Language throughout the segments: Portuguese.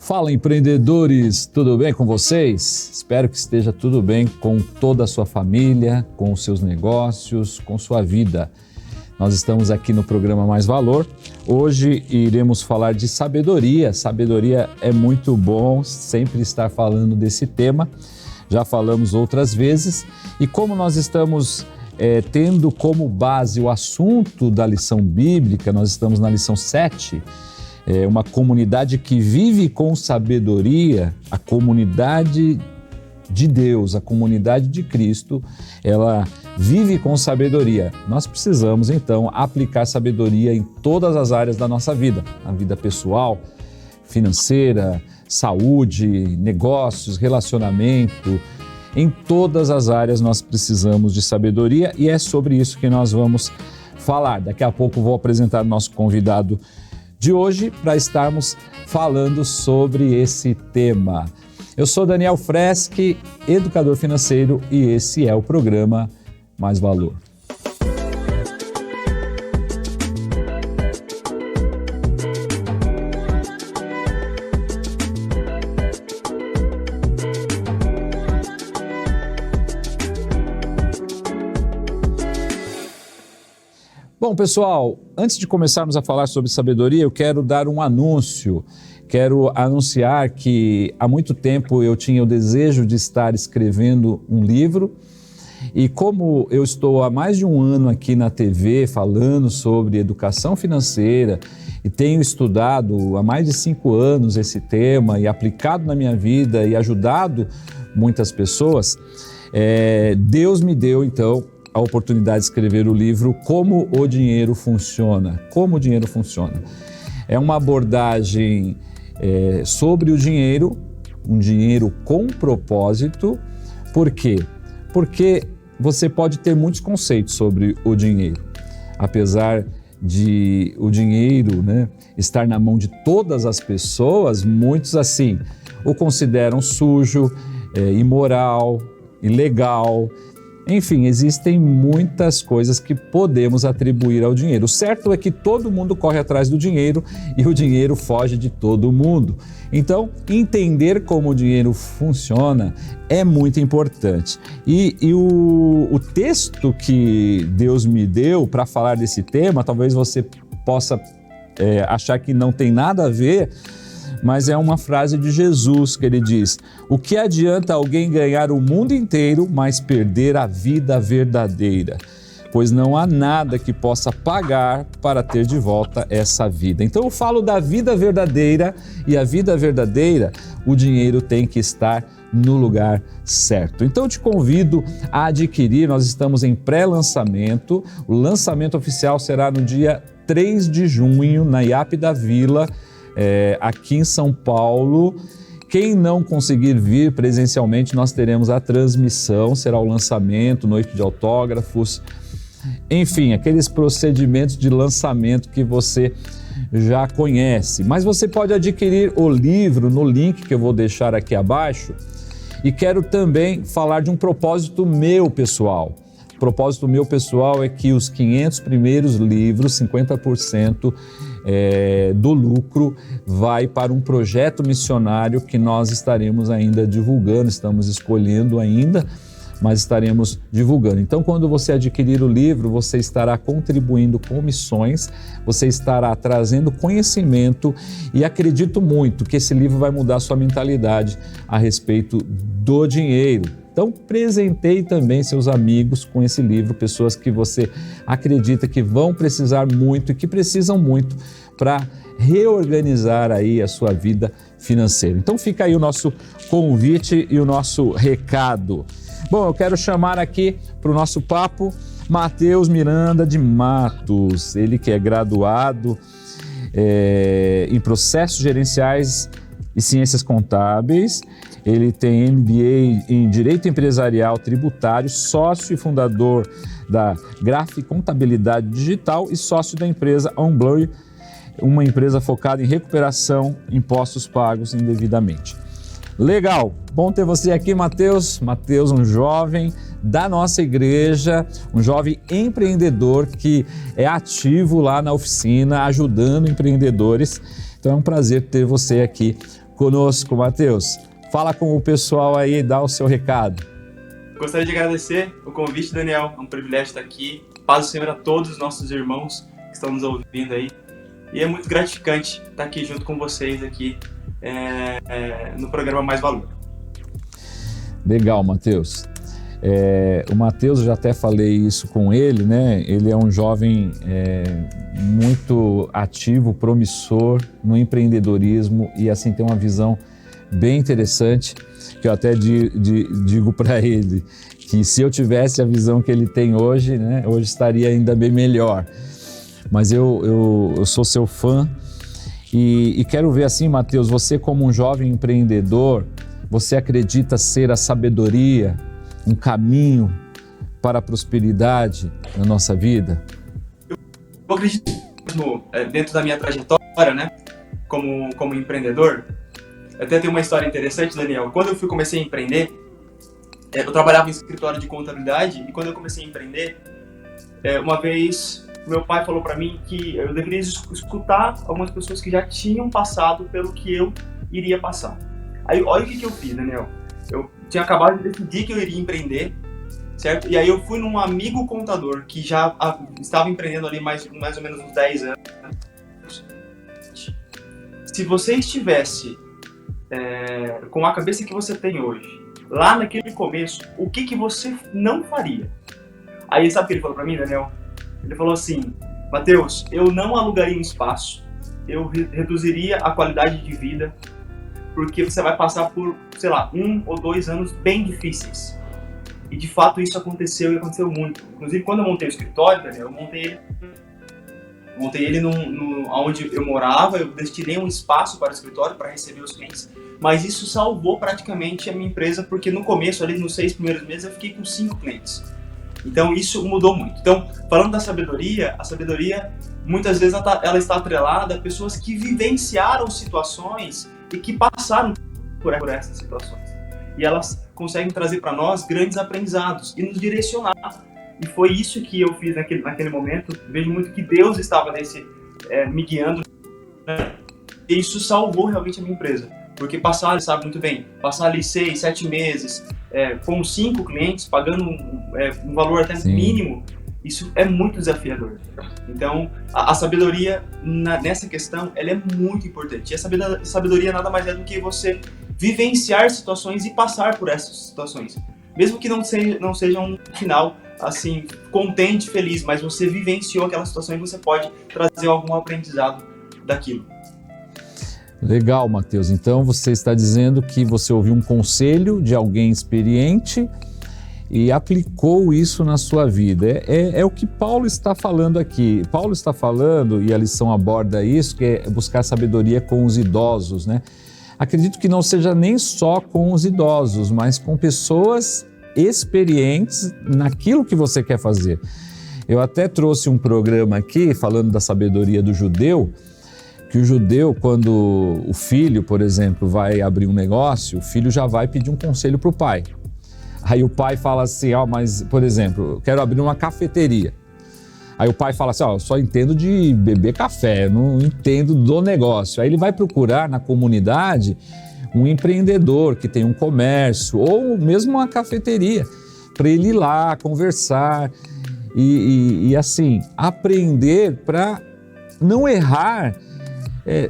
Fala, empreendedores, tudo bem com vocês? Espero que esteja tudo bem com toda a sua família, com os seus negócios, com sua vida. Nós estamos aqui no programa Mais Valor. Hoje iremos falar de sabedoria. Sabedoria é muito bom sempre estar falando desse tema. Já falamos outras vezes. E como nós estamos tendo como base o assunto da lição bíblica, nós estamos na lição 7, uma comunidade que vive com sabedoria, a comunidade de Deus, a comunidade de Cristo, ela vive com sabedoria. Nós precisamos, então, aplicar sabedoria em todas as áreas da nossa vida, na vida pessoal, financeira, saúde, negócios, relacionamento. Em todas as áreas nós precisamos de sabedoria e é sobre isso que nós vamos falar. Daqui a pouco vou apresentar o nosso convidado de hoje para estarmos falando sobre esse tema. Eu sou Daniel Freschi, educador financeiro, e esse é o programa Mais Valor. Bom, pessoal, antes de começarmos a falar sobre sabedoria, eu quero dar um anúncio. Quero anunciar que há muito tempo eu tinha o desejo de estar escrevendo um livro e como eu estou há mais de um ano aqui na TV falando sobre educação financeira e tenho estudado há mais de 5 anos esse tema e aplicado na minha vida e ajudado muitas pessoas, Deus me deu então a oportunidade de escrever o livro Como o Dinheiro Funciona. Como o Dinheiro Funciona. É uma abordagem sobre o dinheiro, um dinheiro com propósito. Por quê? Porque você pode ter muitos conceitos sobre o dinheiro. Apesar de o dinheiro, estar na mão de todas as pessoas, muitos assim o consideram sujo, imoral, ilegal. Enfim, existem muitas coisas que podemos atribuir ao dinheiro. O certo é que todo mundo corre atrás do dinheiro e o dinheiro foge de todo mundo. Então, entender como o dinheiro funciona é muito importante. E o texto que Deus me deu para falar desse tema, talvez você possa achar que não tem nada a ver, mas é uma frase de Jesus que ele diz: o que adianta alguém ganhar o mundo inteiro, mas perder a vida verdadeira? Pois não há nada que possa pagar para ter de volta essa vida. Então eu falo da vida verdadeira e a vida verdadeira, o dinheiro tem que estar no lugar certo. Então eu te convido a adquirir, nós estamos em pré-lançamento, o lançamento oficial será no dia 3 de junho na IAP da Vila, aqui em São Paulo. Quem não conseguir vir presencialmente, nós teremos a transmissão, será o lançamento, noite de autógrafos, enfim, aqueles procedimentos de lançamento que você já conhece. Mas você pode adquirir o livro no link que eu vou deixar aqui abaixo. E quero também falar de um propósito meu pessoal. O propósito meu pessoal é que os 500 primeiros livros, 50% do lucro vai para um projeto missionário que nós estaremos ainda divulgando, estamos escolhendo ainda, mas estaremos divulgando. Então, quando você adquirir o livro, você estará contribuindo com missões, você estará trazendo conhecimento e acredito muito que esse livro vai mudar a sua mentalidade a respeito do dinheiro. Então, presenteie também seus amigos com esse livro, pessoas que você acredita que vão precisar muito e que precisam muito para reorganizar aí a sua vida financeira. Então, fica aí o nosso convite e o nosso recado. Bom, eu quero chamar aqui para o nosso papo Matheus Miranda de Matos, ele que é graduado em processos gerenciais e ciências contábeis. Ele tem MBA em Direito Empresarial Tributário, sócio e fundador da Graph Contabilidade Digital e sócio da empresa OnBlur, uma empresa focada em recuperação de impostos pagos indevidamente. Legal, bom ter você aqui, Matheus. Matheus, um jovem da nossa igreja, um jovem empreendedor que é ativo lá na oficina, ajudando empreendedores. Então é um prazer ter você aqui conosco, Matheus. Fala com o pessoal aí, dá o seu recado. Gostaria de agradecer o convite, Daniel. É um privilégio estar aqui. Paz do Senhor a todos os nossos irmãos que estão nos ouvindo aí. E é muito gratificante estar aqui junto com vocês aqui no programa Mais Valor. Legal, Matheus. O Matheus, eu já até falei isso com ele, né? Ele é um jovem muito ativo, promissor no empreendedorismo e assim tem uma visão bem interessante, que eu até digo para ele que se eu tivesse a visão que ele tem hoje, né, hoje estaria ainda bem melhor. Mas eu sou seu fã e quero ver assim, Matheus, você como um jovem empreendedor, você acredita ser a sabedoria um caminho para a prosperidade na nossa vida? Eu acredito mesmo, dentro da minha trajetória, né, como empreendedor. Até tem uma história interessante, Daniel. Quando eu comecei a empreender, eu trabalhava em escritório de contabilidade e quando eu comecei a empreender, uma vez meu pai falou para mim que eu deveria escutar algumas pessoas que já tinham passado pelo que eu iria passar. Aí, olha o que eu fiz, Daniel. Eu tinha acabado de decidir que eu iria empreender, certo? E aí eu fui num amigo contador que já estava empreendendo ali mais ou menos uns 10 anos. Se você estivesse com a cabeça que você tem hoje, lá naquele começo, o que você não faria? Aí sabe o que ele falou pra mim, Daniel? Ele falou assim: Matheus, eu não alugaria um espaço, eu reduziria a qualidade de vida, porque você vai passar por, sei lá, 1 ou 2 anos bem difíceis. E de fato isso aconteceu e aconteceu muito. Inclusive quando eu montei o escritório, Daniel, eu montei ele onde eu morava, eu destinei um espaço para o escritório para receber os clientes, mas isso salvou praticamente a minha empresa, porque no começo, ali nos 6 primeiros meses, eu fiquei com 5 clientes. Então isso mudou muito. Então, falando da sabedoria, a sabedoria muitas vezes ela está atrelada a pessoas que vivenciaram situações e que passaram por essas situações. E elas conseguem trazer para nós grandes aprendizados e nos direcionar. E foi isso que eu fiz naquele momento. Vejo muito que Deus estava me guiando, né? E isso salvou realmente a minha empresa. Porque passar, ele sabe muito bem, passar ali 6, 7 meses com 5 clientes, pagando um valor até mínimo, isso é muito desafiador. Então, a sabedoria nessa questão, ela é muito importante. E a sabedoria nada mais é do que você vivenciar situações e passar por essas situações. Mesmo que não seja um final assim, contente, feliz, mas você vivenciou aquela situação e você pode trazer algum aprendizado daquilo. Legal, Matheus. Então você está dizendo que você ouviu um conselho de alguém experiente e aplicou isso na sua vida. É o que Paulo está falando aqui. Paulo está falando, e a lição aborda isso, que é buscar sabedoria com os idosos, né? Acredito que não seja nem só com os idosos, mas com pessoas experientes naquilo que você quer fazer. Eu até trouxe um programa aqui falando da sabedoria do judeu, que o judeu, quando o filho, por exemplo, vai abrir um negócio, o filho já vai pedir um conselho para o pai. Aí o pai fala assim, mas, por exemplo, eu quero abrir uma cafeteria. Aí o pai fala assim, eu só entendo de beber café, não entendo do negócio. Aí ele vai procurar na comunidade um empreendedor que tem um comércio ou mesmo uma cafeteria, para ele ir lá conversar e assim, aprender para não errar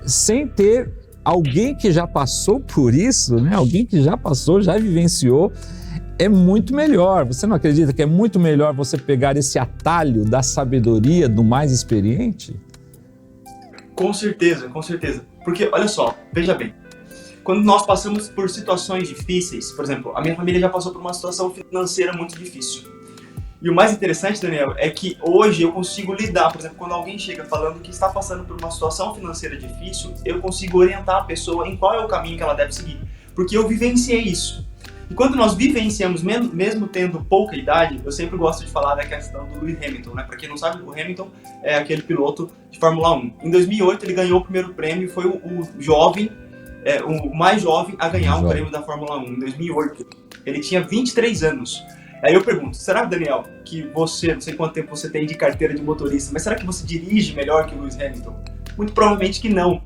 sem ter alguém que já passou por isso, né? Alguém que já passou, já vivenciou, é muito melhor. Você não acredita que é muito melhor você pegar esse atalho da sabedoria do mais experiente? Com certeza, com certeza. Porque, olha só, veja bem, quando nós passamos por situações difíceis, por exemplo, a minha família já passou por uma situação financeira muito difícil. E o mais interessante, Daniel, é que hoje eu consigo lidar, por exemplo, quando alguém chega falando que está passando por uma situação financeira difícil, eu consigo orientar a pessoa em qual é o caminho que ela deve seguir, porque eu vivenciei isso. E quando nós vivenciamos, mesmo tendo pouca idade, eu sempre gosto de falar da questão do Lewis Hamilton, né? Para quem não sabe, o Hamilton é aquele piloto de Fórmula 1. Em 2008 ele ganhou o primeiro prêmio, foi o mais jovem a ganhar um prêmio da Fórmula 1, em 2008. Ele tinha 23 anos. Aí eu pergunto, será, Daniel, que você, não sei quanto tempo você tem de carteira de motorista, mas será que você dirige melhor que o Lewis Hamilton? Muito provavelmente que não.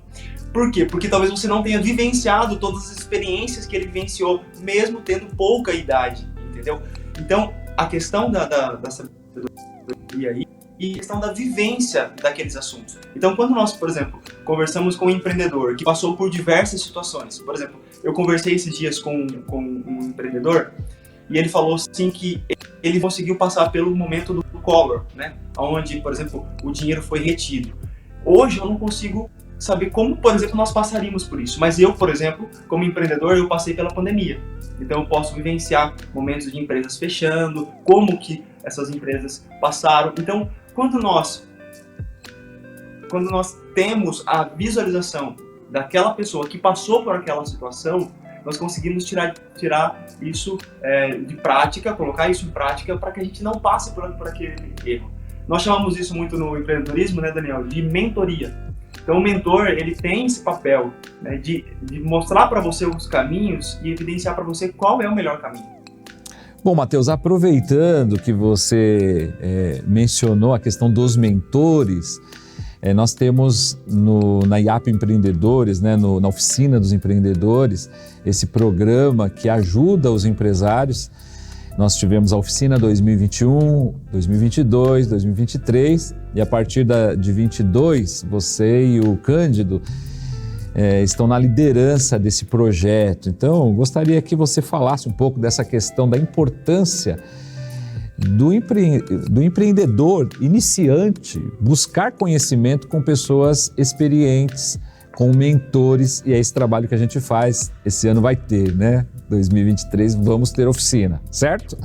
Por quê? Porque talvez você não tenha vivenciado todas as experiências que ele vivenciou, mesmo tendo pouca idade, entendeu? Então, a questão da sabedoria aí e a questão da vivência daqueles assuntos. Então, quando nós, por exemplo, conversamos com um empreendedor que passou por diversas situações, por exemplo, eu conversei esses dias com um empreendedor e ele falou assim que ele conseguiu passar pelo momento do Collor, né? Onde, por exemplo, o dinheiro foi retido. Hoje eu não consigo saber como, por exemplo, nós passaríamos por isso. Mas eu, por exemplo, como empreendedor, eu passei pela pandemia. Então eu posso vivenciar momentos de empresas fechando, como que essas empresas passaram. Então, quando nós temos a visualização daquela pessoa que passou por aquela situação, nós conseguimos tirar isso de prática, colocar isso em prática para que a gente não passe por aquele erro. Nós chamamos isso muito no empreendedorismo, né, Daniel, de mentoria. Então o mentor, ele tem esse papel, né, de mostrar para você os caminhos e evidenciar para você qual é o melhor caminho. Bom, Matheus, aproveitando que você mencionou a questão dos mentores, nós temos na IAP Empreendedores, né, na Oficina dos Empreendedores, esse programa que ajuda os empresários. Nós tivemos a oficina 2021, 2022, 2023 e a partir de 22, você e o Cândido estão na liderança desse projeto. Então, gostaria que você falasse um pouco dessa questão da importância do empreendedor iniciante buscar conhecimento com pessoas experientes, com mentores, e é esse trabalho que a gente faz. Esse ano vai ter, né? 2023 vamos ter oficina, certo?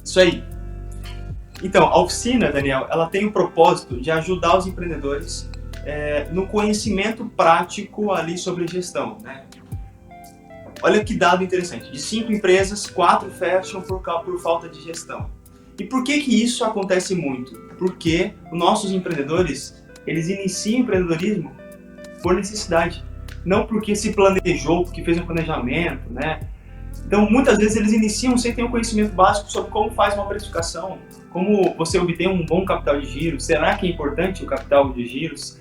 Isso aí. Então, a oficina, Daniel, ela tem o propósito de ajudar os empreendedores no conhecimento prático ali sobre gestão, né? Olha que dado interessante. De 5 empresas, 4 fecham por falta de gestão. E por que isso acontece muito? Porque os nossos empreendedores, eles iniciam o empreendedorismo por necessidade. Não porque se planejou, porque fez um planejamento, né? Então, muitas vezes eles iniciam sem ter um conhecimento básico sobre como faz uma precificação, como você obtém um bom capital de giro. Será que é importante o capital de giros?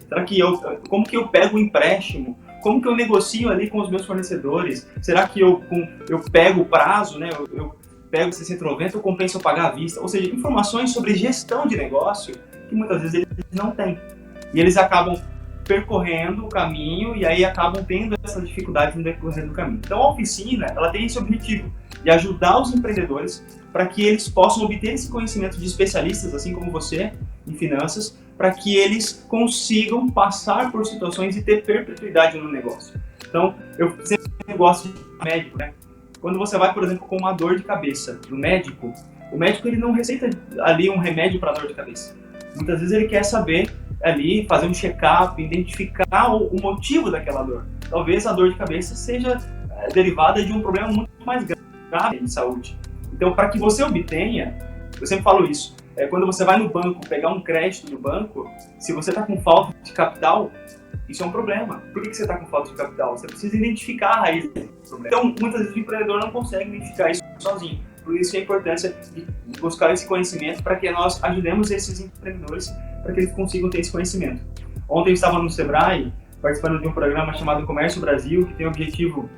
Como que eu pego o empréstimo? Como que eu negocio ali com os meus fornecedores? Será que eu pego o prazo, né? Eu pego 60/90 ou compensa eu pagar à vista? Ou seja, informações sobre gestão de negócio que muitas vezes eles não têm. E eles acabam percorrendo o caminho e aí acabam tendo essa dificuldade no decorrer do caminho. Então a oficina, ela tem esse objetivo de ajudar os empreendedores para que eles possam obter esse conhecimento de especialistas, assim como você, em finanças, para que eles consigam passar por situações e ter perpetuidade no negócio. Então, eu sempre gosto de médico, né? Quando você vai, por exemplo, com uma dor de cabeça no médico, o médico ele não receita ali um remédio para dor de cabeça. Muitas vezes ele quer saber ali, fazer um check-up, identificar o motivo daquela dor. Talvez a dor de cabeça seja derivada de um problema muito mais grave de saúde. Então, para que você obtenha, eu sempre falo isso, quando você vai no banco pegar um crédito no banco, se você está com falta de capital, isso é um problema. Por que você está com falta de capital? Você precisa identificar a raiz do problema. Então, muitas vezes o empreendedor não consegue identificar isso sozinho. Por isso a importância de buscar esse conhecimento para que nós ajudemos esses empreendedores para que eles consigam ter esse conhecimento. Ontem eu estava no Sebrae, participando de um programa chamado Comércio Brasil, que tem o objetivo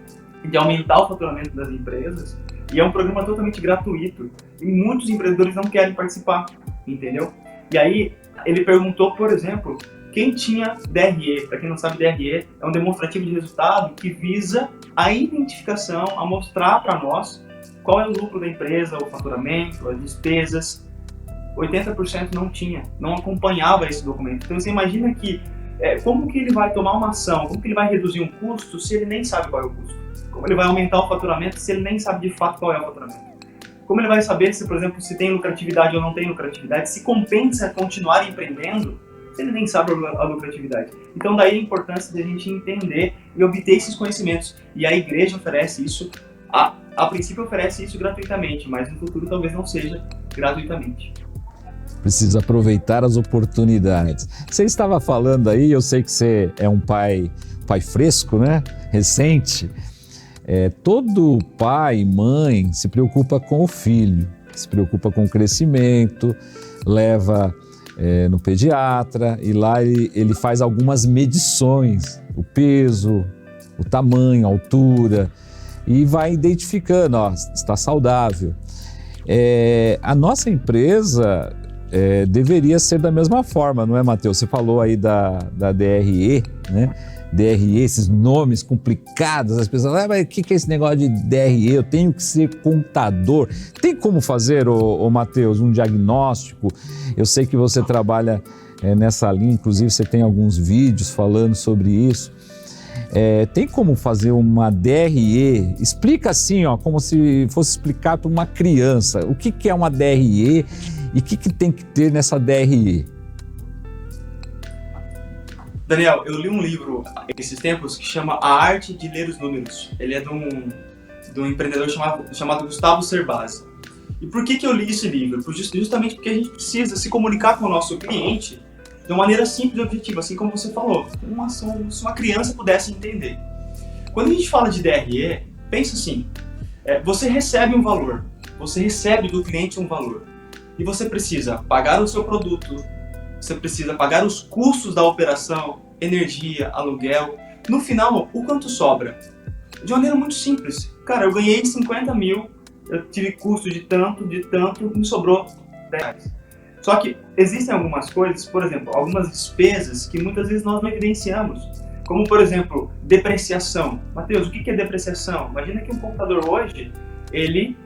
de aumentar o faturamento das empresas, e é um programa totalmente gratuito, e muitos empreendedores não querem participar, entendeu? E aí ele perguntou, por exemplo, quem tinha DRE. Para quem não sabe, DRE é um demonstrativo de resultado que visa a identificação, a mostrar para nós qual é o lucro da empresa, o faturamento, as despesas. 80% não tinha, não acompanhava esse documento. Então você imagina que como que ele vai tomar uma ação, como que ele vai reduzir um custo se ele nem sabe qual é o custo? Como ele vai aumentar o faturamento se ele nem sabe de fato qual é o faturamento? Como ele vai saber se, por exemplo, se tem lucratividade ou não tem lucratividade, se compensa continuar empreendendo se ele nem sabe a lucratividade? Então daí a importância de a gente entender e obter esses conhecimentos. E a igreja oferece isso, a princípio oferece isso gratuitamente, mas no futuro talvez não seja gratuitamente. Precisa aproveitar as oportunidades. Você estava falando aí, eu sei que você é um pai fresco, né? Recente. Todo pai e mãe se preocupa com o filho, se preocupa com o crescimento, leva no pediatra, e lá ele faz algumas medições, o peso, o tamanho, a altura, e vai identificando, ó, está saudável. A nossa empresa deveria ser da mesma forma, não é, Matheus? Você falou aí da DRE, né? DRE, esses nomes complicados, as pessoas, mas o que é esse negócio de DRE? Eu tenho que ser contador. Tem como fazer, ô Matheus, um diagnóstico? Eu sei que você trabalha nessa linha, inclusive você tem alguns vídeos falando sobre isso. Tem como fazer uma DRE? Explica assim, ó, como se fosse explicar para uma criança. O que é uma DRE e o que tem que ter nessa DRE? Daniel, eu li um livro esses tempos que chama A Arte de Ler os Números. Ele é de um empreendedor chamado Gustavo Cerbasi. E por que eu li esse livro? Justamente porque a gente precisa se comunicar com o nosso cliente de uma maneira simples e objetiva, assim como você falou, se uma criança pudesse entender. Quando a gente fala de DRE, pensa assim, você recebe um valor, você recebe do cliente um valor, e você precisa pagar o seu produto, você precisa pagar os custos da operação, energia, aluguel. No final, o quanto sobra? De maneira muito simples. Cara, eu ganhei 50 mil, eu tive custo de tanto, me sobrou 10 reais. Só que existem algumas coisas, por exemplo, algumas despesas que muitas vezes nós não evidenciamos. Como, por exemplo, depreciação. Matheus, o que é depreciação? Imagina que um computador hoje, ele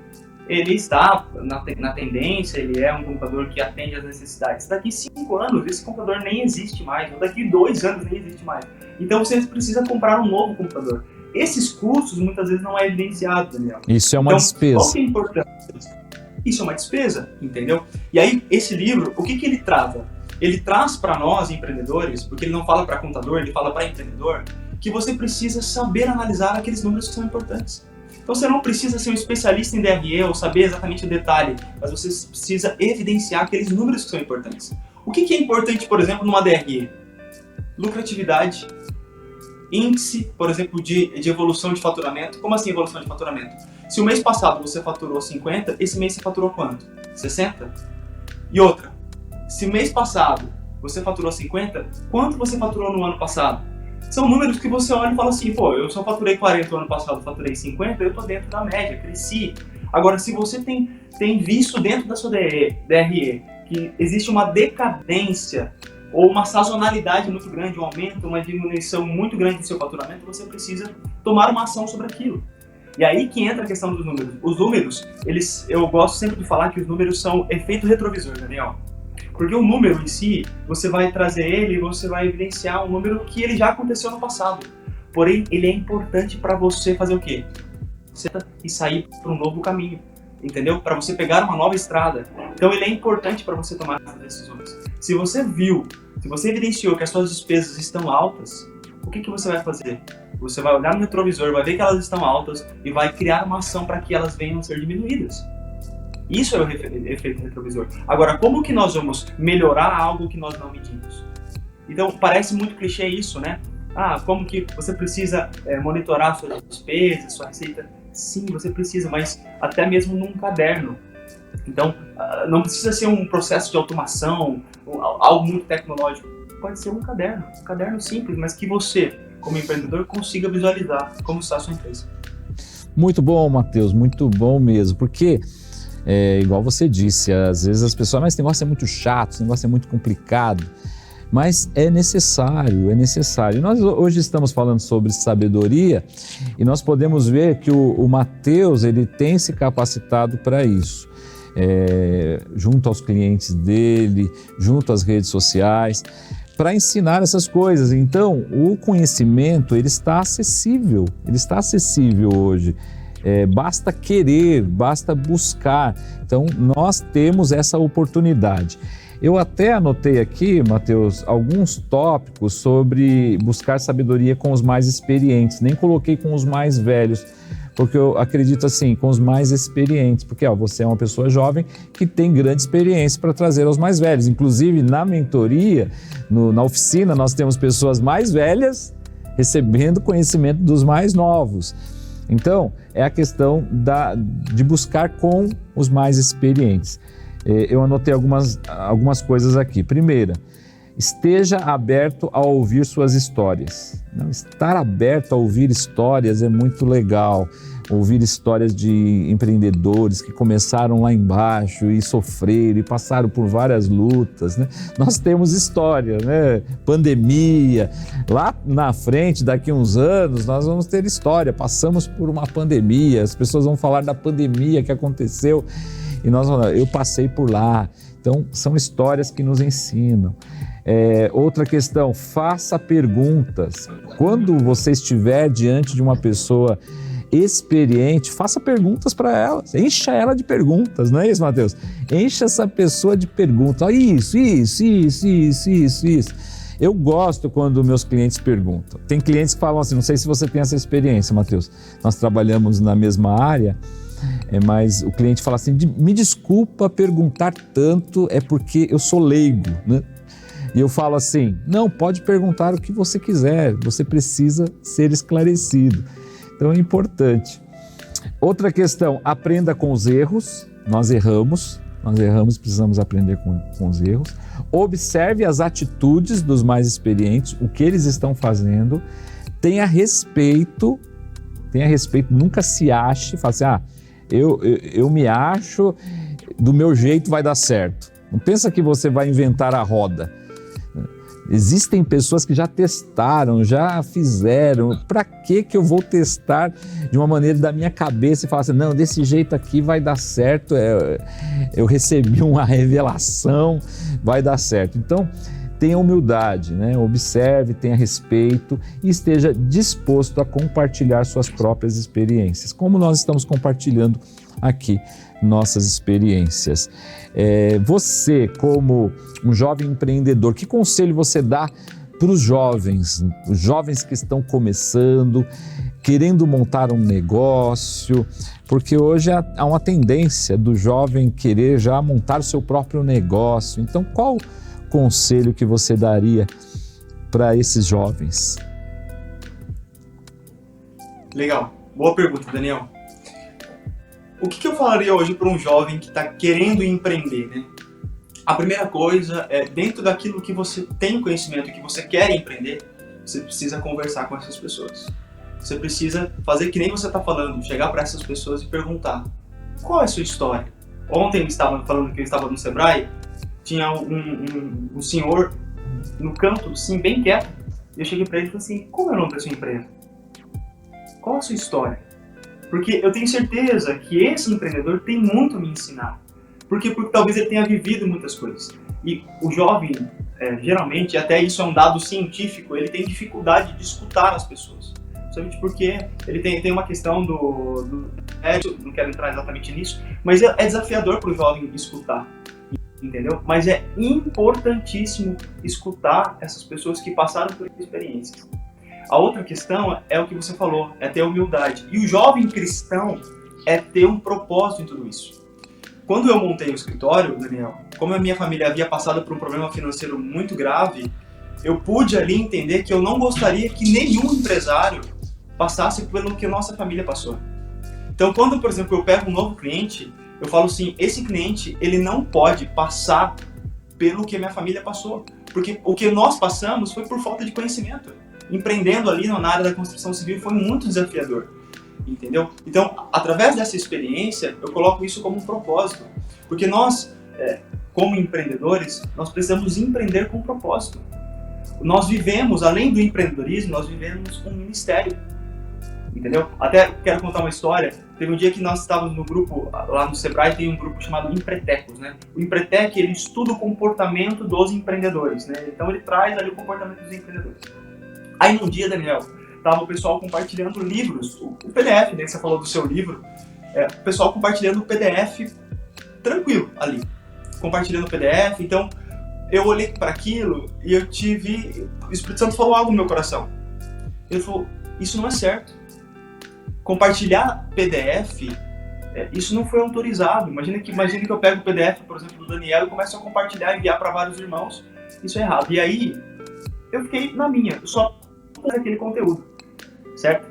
está na tendência, ele é um computador que atende às necessidades. Daqui 5 anos, esse computador nem existe mais, ou daqui 2 anos nem existe mais. Então você precisa comprar um novo computador. Esses custos muitas vezes não é evidenciado, Daniel. Isso é uma despesa. Qual que é a importância? Isso é uma despesa, entendeu? E aí, esse livro, o que ele trata? Ele traz para nós, empreendedores, porque ele não fala para contador, ele fala para empreendedor, que você precisa saber analisar aqueles números que são importantes. Então você não precisa ser um especialista em DRE ou saber exatamente o detalhe, mas você precisa evidenciar aqueles números que são importantes. O que é importante, por exemplo, numa DRE? Lucratividade, índice, por exemplo, de evolução de faturamento. Como assim evolução de faturamento? Se o mês passado você faturou 50, esse mês você faturou quanto? 60? E outra, se mês passado você faturou 50, quanto você faturou no ano passado? São números que você olha e fala assim, pô, eu só faturei 40 no ano passado, faturei 50, eu tô dentro da média, cresci. Agora, se você tem visto dentro da sua DRE que existe uma decadência ou uma sazonalidade muito grande, um aumento, uma diminuição muito grande do seu faturamento, você precisa tomar uma ação sobre aquilo. E aí que entra a questão dos números. Os números, eu gosto sempre de falar que os números são efeito retrovisor, Daniel. Porque o número em si, você vai trazer ele e você vai evidenciar um número que ele já aconteceu no passado. Porém, ele é importante para você fazer o quê? E sair para um novo caminho, entendeu? Para você pegar uma nova estrada. Então, ele é importante para você tomar essas decisões. Se você evidenciou que as suas despesas estão altas, o que você vai fazer? Você vai olhar no retrovisor, vai ver que elas estão altas e vai criar uma ação para que elas venham a ser diminuídas. Isso é o efeito retrovisor. Agora, como que nós vamos melhorar algo que nós não medimos? Então, parece muito clichê isso, né? Como que você precisa monitorar suas despesas, sua receita? Sim, você precisa, mas até mesmo num caderno. Então, não precisa ser um processo de automação, algo muito tecnológico. Pode ser um caderno simples, mas que você, como empreendedor, consiga visualizar como está a sua empresa. Muito bom, Matheus, muito bom mesmo, porque... igual você disse, às vezes as pessoas, mas esse negócio é muito chato, esse negócio é muito complicado, mas é necessário. Nós hoje estamos falando sobre sabedoria e nós podemos ver que o Matheus, ele tem se capacitado para isso, junto aos clientes dele, junto às redes sociais, para ensinar essas coisas. Então, o conhecimento, ele está acessível hoje. Basta querer, basta buscar. Então, nós temos essa oportunidade. Eu até anotei aqui, Matheus, alguns tópicos sobre buscar sabedoria com os mais experientes. Nem coloquei com os mais velhos, porque eu acredito assim, com os mais experientes. Porque você é uma pessoa jovem que tem grande experiência para trazer aos mais velhos. Inclusive, na mentoria, na oficina, nós temos pessoas mais velhas recebendo conhecimento dos mais novos. Então, é a questão de buscar com os mais experientes. Eu anotei algumas coisas aqui. Primeira, esteja aberto a ouvir suas histórias. Estar aberto a ouvir histórias é muito legal. Ouvir histórias de empreendedores que começaram lá embaixo e sofreram e passaram por várias lutas, né? Nós temos história, né? Pandemia. Lá na frente, daqui a uns anos, nós vamos ter história. Passamos por uma pandemia, as pessoas vão falar da pandemia que aconteceu e nós vamos falar, eu passei por lá. Então, são histórias que nos ensinam. Outra questão, faça perguntas. Quando você estiver diante de uma pessoa experiente, faça perguntas para ela, encha ela de perguntas, não é isso, Matheus? Encha essa pessoa de perguntas, isso. Eu gosto quando meus clientes perguntam. Tem clientes que falam assim, não sei se você tem essa experiência, Matheus, nós trabalhamos na mesma área, mas o cliente fala assim, me desculpa perguntar tanto, é porque eu sou leigo, né? E eu falo assim, não, pode perguntar o que você quiser, você precisa ser esclarecido. Então é importante. Outra questão, aprenda com os erros. Nós erramos, precisamos aprender com os erros. Observe as atitudes dos mais experientes, o que eles estão fazendo. Tenha respeito, nunca se ache, fale assim, eu me acho, do meu jeito vai dar certo. Não pensa que você vai inventar a roda. Existem pessoas que já testaram, já fizeram. Para que eu vou testar de uma maneira da minha cabeça e falar assim, não, desse jeito aqui vai dar certo, eu recebi uma revelação, vai dar certo. Então, tenha humildade, né? Observe, tenha respeito e esteja disposto a compartilhar suas próprias experiências, como nós estamos compartilhando aqui nossas experiências. Você, como um jovem empreendedor, que conselho você dá para os jovens que estão começando, querendo montar um negócio? Porque hoje há uma tendência do jovem querer já montar o seu próprio negócio. Então, qual conselho que você daria para esses jovens? Legal, boa pergunta, Daniel. O que eu falaria hoje para um jovem que está querendo empreender, né? A primeira coisa é, dentro daquilo que você tem conhecimento, que você quer empreender, você precisa conversar com essas pessoas. Você precisa fazer que nem você está falando, chegar para essas pessoas e perguntar, qual é a sua história? Ontem eu estava falando que eu estava no Sebrae, tinha um senhor no canto, assim, bem quieto, e eu cheguei para ele e falei assim, qual é o nome da sua empresa? Qual é a sua história? Porque eu tenho certeza que esse empreendedor tem muito a me ensinar. Porque talvez ele tenha vivido muitas coisas. E o jovem, geralmente, até isso é um dado científico, ele tem dificuldade de escutar as pessoas. Principalmente porque ele tem uma questão não quero entrar exatamente nisso, mas é desafiador para o jovem escutar. Entendeu? Mas é importantíssimo escutar essas pessoas que passaram por experiências. A outra questão é o que você falou, é ter humildade. E o jovem cristão é ter um propósito em tudo isso. Quando eu montei o escritório, Daniel, como a minha família havia passado por um problema financeiro muito grave, eu pude ali entender que eu não gostaria que nenhum empresário passasse pelo que a nossa família passou. Então, quando, por exemplo, eu pego um novo cliente, eu falo assim, esse cliente, ele não pode passar pelo que a minha família passou. Porque o que nós passamos foi por falta de conhecimento. Empreendendo ali na área da construção civil foi muito desafiador, entendeu? Então, através dessa experiência, eu coloco isso como um propósito, porque nós, como empreendedores, nós precisamos empreender com propósito. Nós vivemos, além do empreendedorismo, nós vivemos um ministério, entendeu? Até quero contar uma história. Teve um dia que nós estávamos no grupo, lá no Sebrae tem um grupo chamado Empretecos, né? O Empretec, ele estuda o comportamento dos empreendedores, né? Então ele traz ali o comportamento dos empreendedores. Aí num dia, Daniel, tava o pessoal compartilhando livros, o PDF, né, que você falou do seu livro, o pessoal compartilhando o PDF tranquilo ali, compartilhando o PDF. Então eu olhei para aquilo e o Espírito Santo falou algo no meu coração. Ele falou, isso não é certo. Compartilhar PDF, isso não foi autorizado. Imagina que eu pego o PDF, por exemplo, do Daniel e começo a compartilhar e enviar para vários irmãos. Isso é errado. E aí eu fiquei na minha, eu só aquele conteúdo, certo?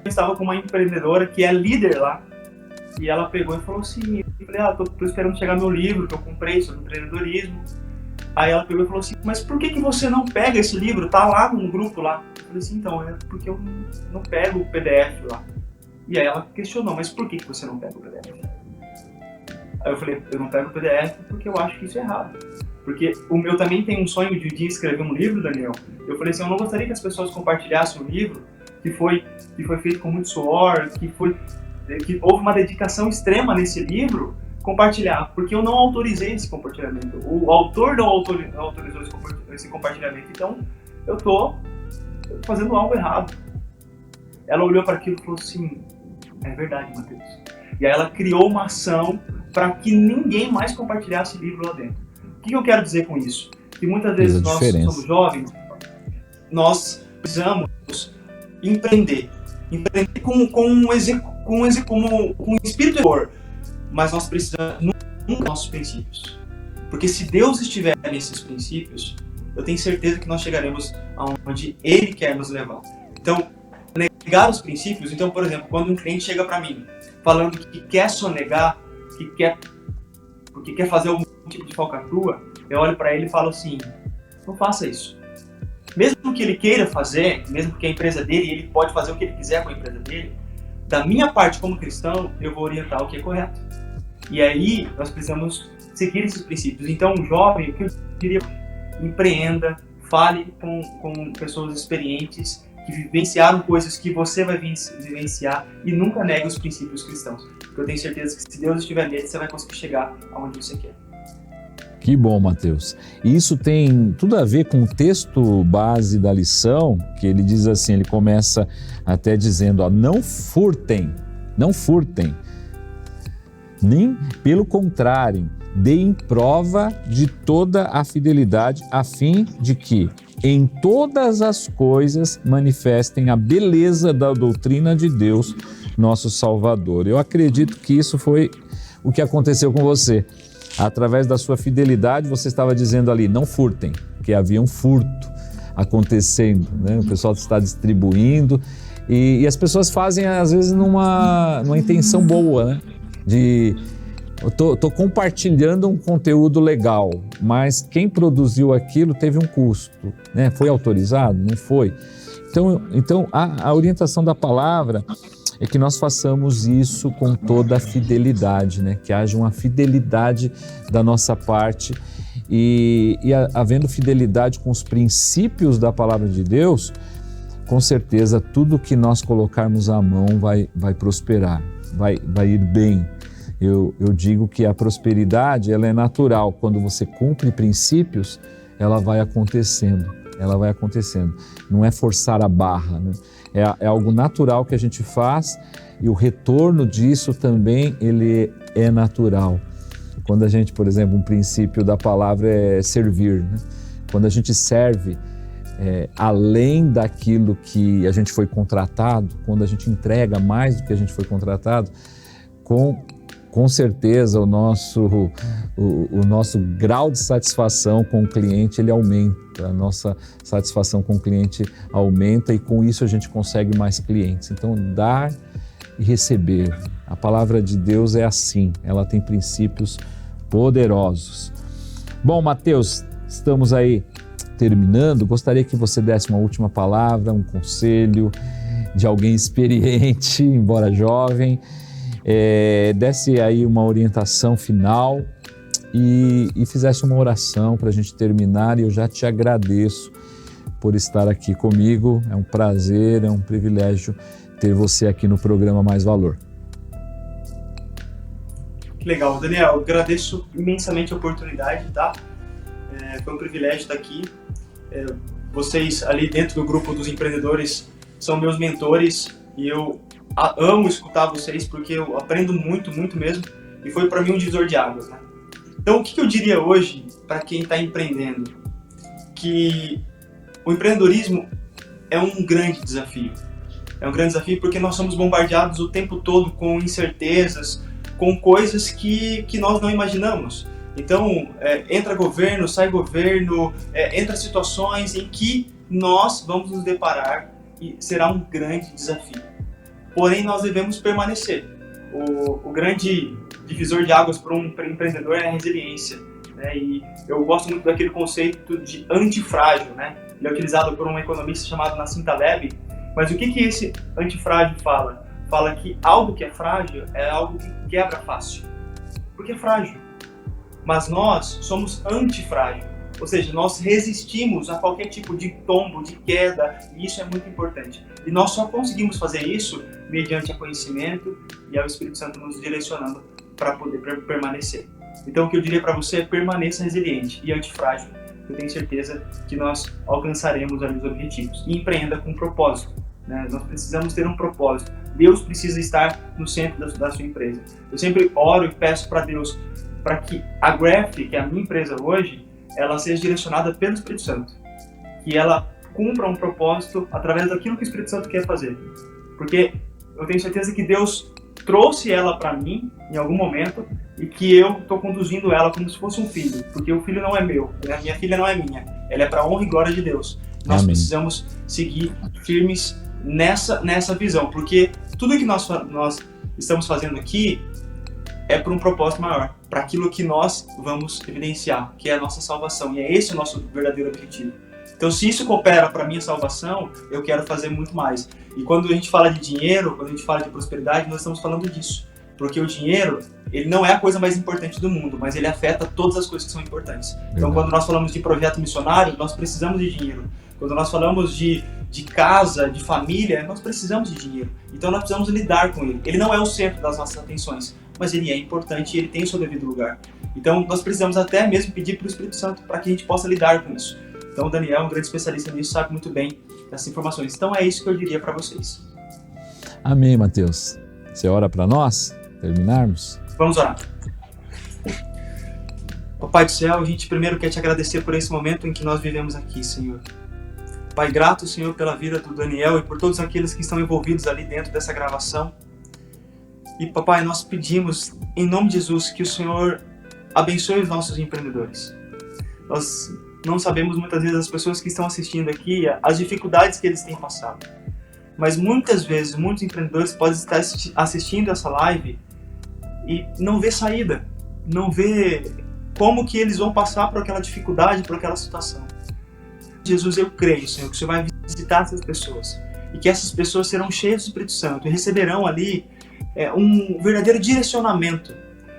Eu estava com uma empreendedora que é líder lá, E ela pegou e falou assim, eu falei, tô esperando chegar meu livro que eu comprei sobre empreendedorismo. Aí ela pegou e falou assim, mas por que você não pega esse livro? Tá lá no grupo lá. Eu falei assim, então, é porque eu não pego o PDF lá. E aí ela questionou, mas por que você não pega o PDF? Aí eu falei, eu não pego o PDF porque eu acho que isso é errado. Porque o meu também tem um sonho de um dia escrever um livro, Daniel. Eu falei assim, eu não gostaria que as pessoas compartilhassem um livro que foi feito com muito suor, que houve uma dedicação extrema nesse livro, compartilhar, porque eu não autorizei esse compartilhamento. O autor não autorizou esse compartilhamento, então eu tô fazendo algo errado. Ela olhou para aquilo e falou assim, é verdade, Mateus. E aí ela criou uma ação para que ninguém mais compartilhasse livro lá dentro. O que eu quero dizer com isso? Que muitas vezes nós somos jovens, nós precisamos empreender com um espírito de amor, mas nós precisamos nunca dos nossos princípios. Porque se Deus estiver nesses princípios, eu tenho certeza que nós chegaremos aonde Ele quer nos levar. Então, negar os princípios, então, por exemplo, quando um cliente chega para mim falando que quer sonegar, porque quer fazer algum tipo de falcatrua, eu olho para ele e falo assim, não faça isso. Mesmo que ele queira fazer, mesmo que a empresa dele, ele pode fazer o que ele quiser com a empresa dele, da minha parte como cristão, eu vou orientar o que é correto. E aí, nós precisamos seguir esses princípios. Então, jovem, o que eu diria, empreenda, fale com pessoas experientes, que vivenciaram coisas que você vai vivenciar e nunca negue os princípios cristãos. Porque eu tenho certeza que se Deus estiver nele, você vai conseguir chegar aonde você quer. Que bom, Mateus. E isso tem tudo a ver com o texto base da lição, que ele diz assim, ele começa até dizendo, não furtem, nem pelo contrário, deem prova de toda a fidelidade, a fim de que em todas as coisas manifestem a beleza da doutrina de Deus, nosso Salvador. Eu acredito que isso foi o que aconteceu com você. Através da sua fidelidade, você estava dizendo ali, não furtem, que havia um furto acontecendo, né? O pessoal está distribuindo e as pessoas fazem, às vezes, numa intenção boa, né? Eu tô compartilhando um conteúdo legal, mas quem produziu aquilo teve um custo, né? Foi autorizado? Não foi. Então a orientação da palavra é que nós façamos isso com toda a fidelidade, né? Que haja uma fidelidade da nossa parte e havendo fidelidade com os princípios da palavra de Deus, com certeza tudo que nós colocarmos à mão vai prosperar, vai ir bem. Eu digo que a prosperidade ela é natural, quando você cumpre princípios, ela vai acontecendo. Não é forçar a barra, né? É algo natural que a gente faz e o retorno disso também ele é natural. Quando a gente, por exemplo, um princípio da palavra é servir, né? Quando a gente serve além daquilo que a gente foi contratado, quando a gente entrega mais do que a gente foi contratado, com certeza o nosso grau de satisfação com o cliente ele aumenta, a nossa satisfação com o cliente aumenta e com isso a gente consegue mais clientes. Então, dar e receber. A palavra de Deus é assim, ela tem princípios poderosos. Bom, Mateus, estamos aí terminando. Gostaria que você desse uma última palavra, um conselho de alguém experiente, embora jovem, desse aí uma orientação final e fizesse uma oração para a gente terminar. E eu já te agradeço por estar aqui comigo. É um prazer, é um privilégio ter você aqui no programa Mais Valor. Que legal, Daniel. Eu agradeço imensamente a oportunidade, tá? Foi um privilégio estar aqui. Vocês ali dentro do grupo dos empreendedores são meus mentores e eu amo escutar vocês porque eu aprendo muito, muito mesmo, e foi para mim um divisor de águas, né? Então, o que eu diria hoje para quem está empreendendo? Que o empreendedorismo é um grande desafio. É um grande desafio porque nós somos bombardeados o tempo todo com incertezas, com coisas que nós não imaginamos. Então, entra governo, sai governo, entra situações em que nós vamos nos deparar e será um grande desafio. Porém, nós devemos permanecer. o grande divisor de águas para um empreendedor é a resiliência, né? E eu gosto muito daquele conceito de antifrágil, né? Ele é utilizado por um economista chamado Nassim Taleb. Mas o que esse antifrágil fala? Fala que algo que é frágil é algo que quebra fácil, porque é frágil. Mas nós somos antifrágil, ou seja, nós resistimos a qualquer tipo de tombo, de queda, e isso é muito importante. E nós só conseguimos fazer isso mediante o conhecimento e ao Espírito Santo nos direcionando para poder permanecer. Então o que eu diria para você é permaneça resiliente e antifrágil. Eu tenho certeza que nós alcançaremos ali os objetivos. E empreenda com propósito, né? Nós precisamos ter um propósito. Deus precisa estar no centro da sua empresa. Eu sempre oro e peço para Deus para que a Graph, que é a minha empresa hoje, ela seja direcionada pelo Espírito Santo. Que ela cumpra um propósito através daquilo que o Espírito Santo quer fazer. Porque eu tenho certeza que Deus trouxe ela para mim em algum momento e que eu estou conduzindo ela como se fosse um filho, porque o filho não é meu, né? A minha filha não é minha, ela é para a honra e glória de Deus. Nós Amém. Precisamos seguir firmes nessa visão, porque tudo que nós estamos fazendo aqui é para um propósito maior, para aquilo que nós vamos evidenciar, que é a nossa salvação, e é esse o nosso verdadeiro objetivo. Então, se isso coopera para a minha salvação, eu quero fazer muito mais. E quando a gente fala de dinheiro, quando a gente fala de prosperidade, nós estamos falando disso. Porque o dinheiro, ele não é a coisa mais importante do mundo, mas ele afeta todas as coisas que são importantes. Então, quando nós falamos de projeto missionário, nós precisamos de dinheiro. Quando nós falamos de casa, de família, nós precisamos de dinheiro. Então, nós precisamos lidar com ele. Ele não é o centro das nossas atenções, mas ele é importante e ele tem o seu devido lugar. Então, nós precisamos até mesmo pedir para o Espírito Santo para que a gente possa lidar com isso. Então, o Daniel é um grande especialista nisso, sabe muito bem dessas informações. Então, é isso que eu diria para vocês. Amém, Mateus. Você ora para nós terminarmos? Vamos orar. Papai do céu, a gente primeiro quer te agradecer por esse momento em que nós vivemos aqui, Senhor. Pai, grato, Senhor, pela vida do Daniel e por todos aqueles que estão envolvidos ali dentro dessa gravação. E, papai, nós pedimos, em nome de Jesus, que o Senhor abençoe os nossos empreendedores. Nós não sabemos muitas vezes as pessoas que estão assistindo aqui, as dificuldades que eles têm passado. Mas muitas vezes, muitos empreendedores podem estar assistindo essa live e não ver saída, não ver como que eles vão passar por aquela dificuldade, por aquela situação. Jesus, eu creio, Senhor, que o Senhor vai visitar essas pessoas e que essas pessoas serão cheias do Espírito Santo e receberão ali um verdadeiro direcionamento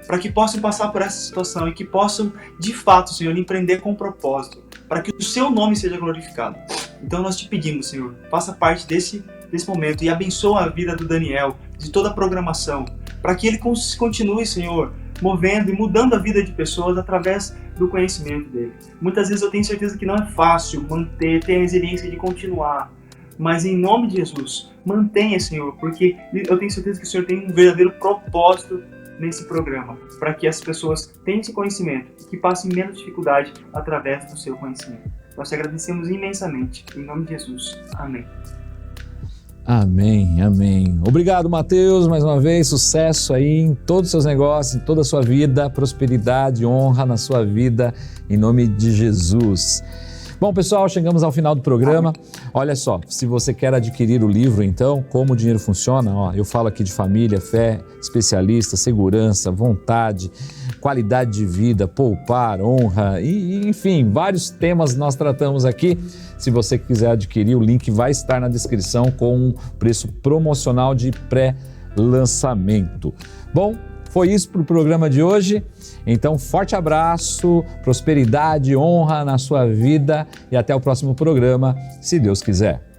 para que possam passar por essa situação e que possam, de fato, Senhor, empreender com propósito, para que o seu nome seja glorificado. Então nós te pedimos, Senhor, faça parte desse momento e abençoa a vida do Daniel, de toda a programação, para que ele continue, Senhor, movendo e mudando a vida de pessoas através do conhecimento dele. Muitas vezes eu tenho certeza que não é fácil manter, ter a resiliência de continuar, mas em nome de Jesus, mantenha, Senhor, porque eu tenho certeza que o Senhor tem um verdadeiro propósito nesse programa, para que as pessoas tenham esse conhecimento e que passem menos dificuldade através do seu conhecimento. Nós te agradecemos imensamente. Em nome de Jesus. Amém. Amém, amém. Obrigado, Mateus, mais uma vez, sucesso aí em todos os seus negócios, em toda a sua vida, prosperidade, honra na sua vida, em nome de Jesus. Bom, pessoal, chegamos ao final do programa. Olha só, se você quer adquirir o livro, então, Como o Dinheiro Funciona, eu falo aqui de família, fé, especialista, segurança, vontade, qualidade de vida, poupar, honra, e enfim, vários temas nós tratamos aqui. Se você quiser adquirir, o link vai estar na descrição com um preço promocional de pré-lançamento. Bom, foi isso para o programa de hoje. Então, forte abraço, prosperidade, honra na sua vida e até o próximo programa, se Deus quiser.